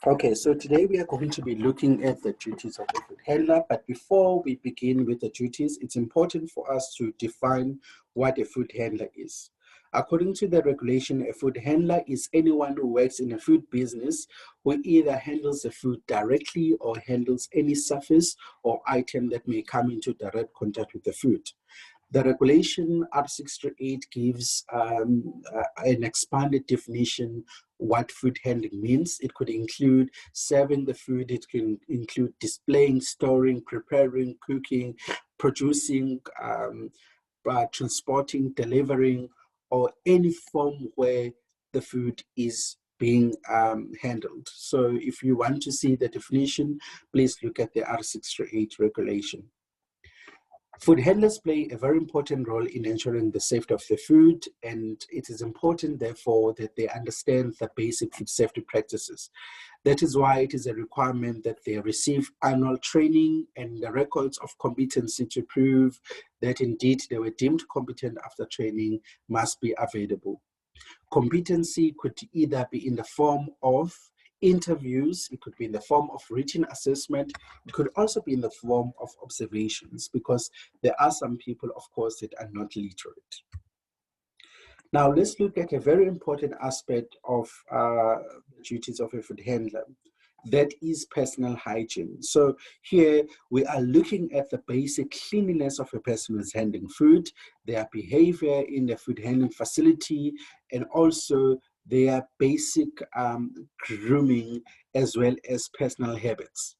Okay, so today we are going to be looking at the duties of a food handler, but before we begin with the duties, it's important for us to define what a food handler is. According to the regulation, a food handler is anyone who works in a food business who either handles the food directly or handles any surface or item that may come into direct contact with the food. The regulation R638 gives an expanded definition what food handling means. It could include serving the food, it can include displaying, storing, preparing, cooking, producing, transporting, delivering, or any form where the food is being handled. So if you want to see the definition, please look at the R638 regulation. Food handlers play a very important role in ensuring the safety of the food, and it is important, therefore, that they understand the basic food safety practices. That is why it is a requirement that they receive annual training and the records of competency to prove that indeed they were deemed competent after training must be available. Competency could either be in the form of interviews, it could be in the form of written assessment, it could also be in the form of observations, because there are some people, of course, that are not literate. Now, let's look at a very important aspect of the duties of a food handler. That is personal hygiene. So here we are looking at the basic cleanliness of a person who is handling food, their behavior in the food handling facility, and also their basic grooming as well as personal habits.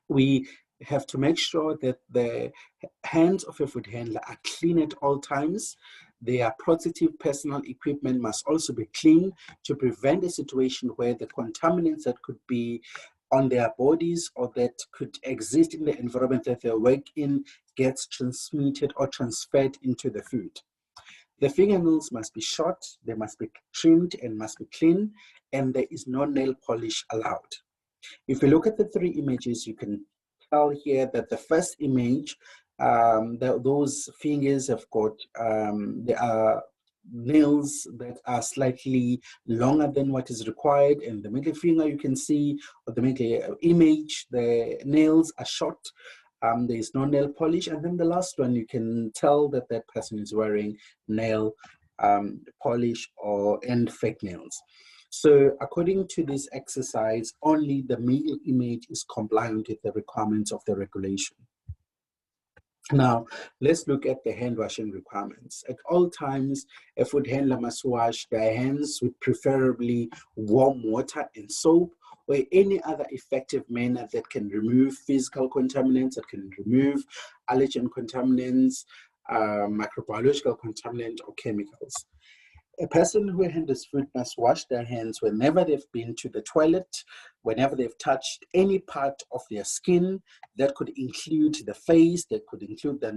We have to make sure that the hands of a food handler are clean at all times. Their protective personal equipment must also be clean to prevent a situation where the contaminants that could be on their bodies or that could exist in the environment that they work in gets transmitted or transferred into the food. The fingernails must be short, they must be trimmed and must be clean, and there is no nail polish allowed. If you look at the three images, you can tell here that the first image, those fingers have got, there are nails that are slightly longer than what is required, and the middle finger you can see, or the middle image, the nails are short. There is no nail polish, and then the last one, you can tell that that person is wearing nail polish and fake nails. So according to this exercise, only the middle image is compliant with the requirements of the regulation. Now, let's look at the hand washing requirements. At all times, a food handler must wash their hands with preferably warm water and soap, or any other effective manner that can remove physical contaminants, that can remove allergen contaminants, microbiological contaminants, or chemicals. A person who handles food must wash their hands whenever they've been to the toilet, whenever they've touched any part of their skin. That could include the face, that could include the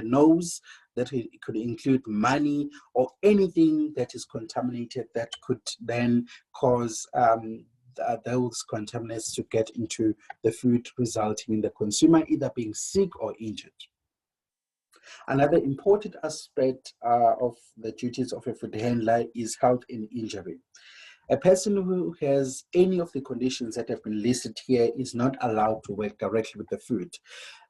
nose, that could include money, or anything that is contaminated that could then cause those contaminants to get into the food, resulting in the consumer either being sick or injured. Another important aspect of the duties of a food handler is health and injury. A person who has any of the conditions that have been listed here is not allowed to work directly with the food.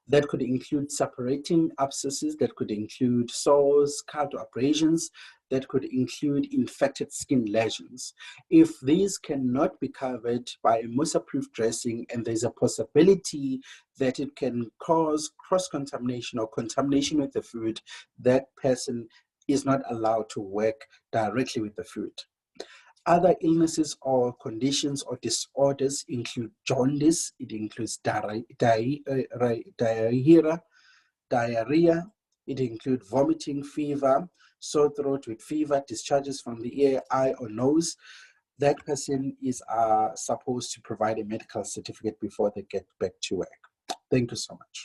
That could include separating abscesses, that could include sores, cut or abrasions, that could include infected skin lesions. If these cannot be covered by a MUSA-proof dressing and there's a possibility that it can cause cross-contamination or contamination with the food, that person is not allowed to work directly with the food. Other illnesses or conditions or disorders include jaundice, it includes diarrhea, it includes vomiting, fever, sore throat with fever, discharges from the ear, eye, or nose. That person is supposed to provide a medical certificate before they get back to work. Thank you so much.